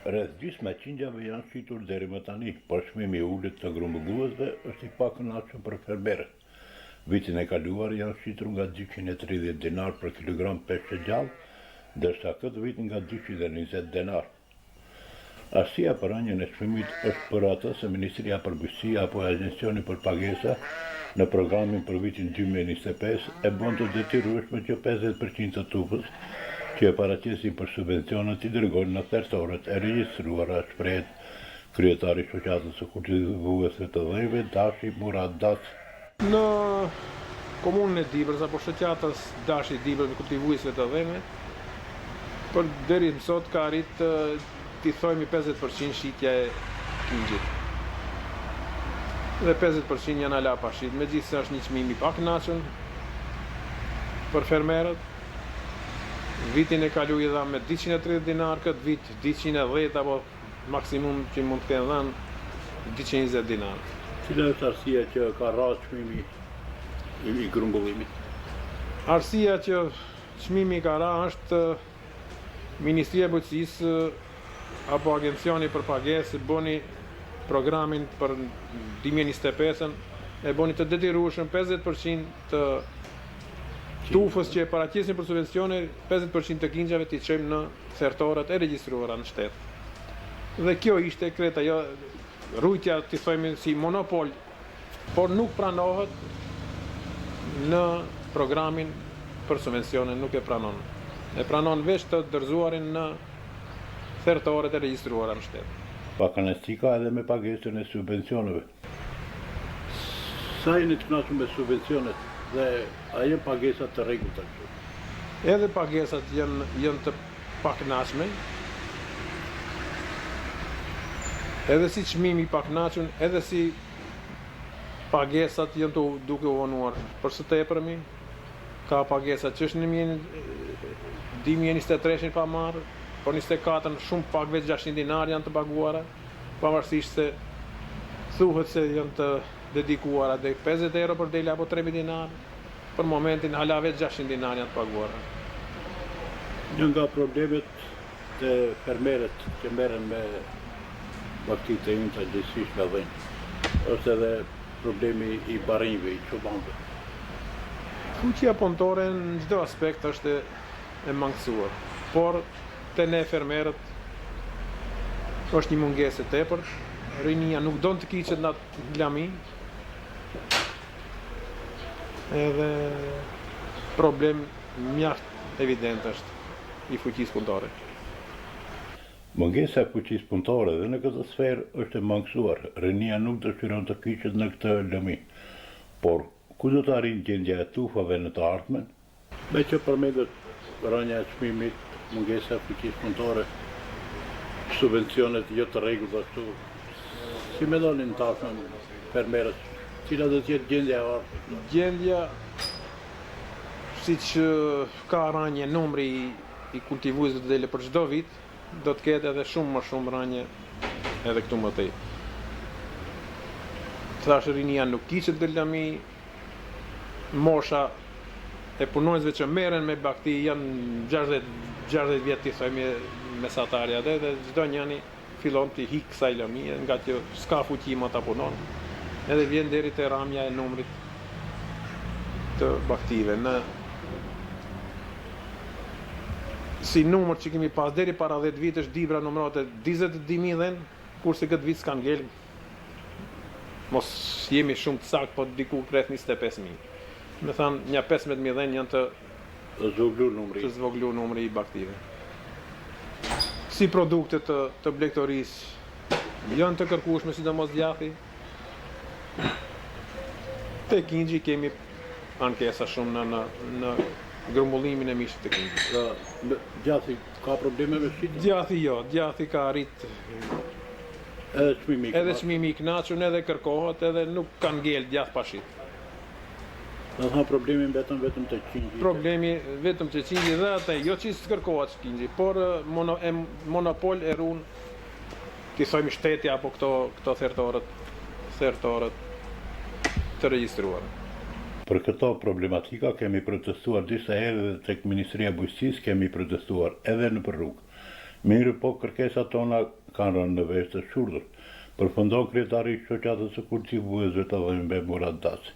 Rreth gjysma e qingjave janë shitur deri më tani, por çmimi I ulët të grumbulluesve është I pakënaqshëm për fermerët. Vitin e kaluar janë shitur nga 230 dinar për kilogram peshë gjallë, ndërsa këtë vit nga 220 dinar. Arsyeja për rënien e çmimit është për atë se Ministria për Bujqësi apo Agjencioni për Pagesa në programin për vitin 2025 e bën të detyrueshme që 50% të tufës që e paraqesin për subvencionet I dërgojnë në thertorët e regjistruara, shprehet kryetari I shoqatës së kultivuesve të dhënave Dashi Murad Dac. Në komunën e Dibrës apo shoqatës Dashi Dibrës me kultivuesve të dhënave, për deri më sot ka arrit t'i thojmë 50% shitja e kingjit. Dhe 50% janë ala pa shit, megjithëse është një çmim I pakënaqshëm për fermerët. Vitin e kaluar dha me 230 dinar, këtë vit 210 apo maksimum që mund të kenë dhënë 220 dinar. Cila është arsyeja që ka rrallë çmimi I grumbullimit? Arsyeja që çmimi ka rrallë është Ministria e Bujqësisë apo Agjencioni për Pagesë bëni programin për 2025-ën e bëni të detyrueshëm 50% të tufës që e paraqesin për subvencione, 50% të kingjave t'i çojmë në thertorët e regjistruara në shtet. Dhe kjo ishte kreta, jo rujtja t'i thojmë si monopol, por nuk pranohet në programin për subvencione, nuk e pranon. E pranon veç të dorëzuarin në thertorët e regjistruara në shtet. Pakënaqësi ka edhe me pagesën e subvencioneve. Sa jeni të kënaqur me subvencionet dhe a janë pagesa të rregullta këtu? Edhe pagesat janë të pakënaqshme. Edhe si çmimi I pakënaqshëm, edhe si pagesat janë duke u vonuar për së tepërmi. Ka pagesat që është në 2023 pa marrë, por 24 shumë pak, veç 600 dinar janë të paguara, pavarësisht se thuhet se janë të dedikuara dhe 50 euro për dele apo 3000 dinar, për momentin hala veç 600 dinar janë të paguara. Një nga problemet të fermerët që merren me baktitë e unta gjithësisht nga dhënë, është edhe problemi I barinjve, I çobanëve. Fuqia punëtore në çdo aspekt është e mangësuar, por te ne fermerët është një mungesë e tepërt. Rinia nuk don të kiqet në atë lami. Edhe problem mjaft evident është I fuqisë punëtore. Mungesa e fuqisë punëtore dhe në këtë sferë është e mangësuar. Rinia nuk dëshiron të kiqet në këtë lëmi. Por ku do të arrijë gjendja e tufave në të ardhmen? Me që përmendet rënja e çmimit, mungesa e fuqisë punëtore, subvencionet jo të rregullta këtu. Si mendonin tashmë fermerët, cila do të jetë gjendja e ardhshme? Gjendja, siç ka rënje numri I kultivuesve të dele për çdo vit, do të ketë edhe shumë më shumë rënje edhe këtu më tej. Thash rinia nuk kiqet në lami, mosha e punonjësve që merren me bakti janë 60 vjet t'i thojmë mesatarja dhe çdo njëri fillon të hik kësaj lëmie nga që s'ka fuqi më ta punon. Edhe vjen deri te rramja e numrit të baktive. Në si numër që kemi pas deri para 10 vitesh Dibra numërote 22.000 dhen, kurse këtë vit s'kan ngel. Mos jemi shumë të saktë, po diku rreth 25.000. Me thënë, një 15.000 dhen janë të zvoglu numri I baktive. Si produkte të blegtorisë janë të kërkueshme, sidomos djathi. Te kingji kemi ankesa shumë në grumbullimin e mishit të kingjit. Djathi ka probleme me shitjen? Djathi jo, djathi ka arrit edhe çmimi I kënaqur, edhe kërkohet, edhe nuk kanë ngel djath pa shit. Do të thonë problemi vetëm të kingjit. Problemi vetëm të kingjit dhe atë, jo që kërkohet kingjit, por monopol e ruan, ti thojmë shteti apo këto thertorët të regjistruara. Për këto problematika kemi protestuar disa herë dhe tek Ministria e Bujqësisë kemi protestuar edhe në rrugë. Mirë po kërkesat tona kanë rënë në vesh të shurdhur. Përfundon kryetari i Shoqatës së Kultivuesve të Vëmbe Murat Daci.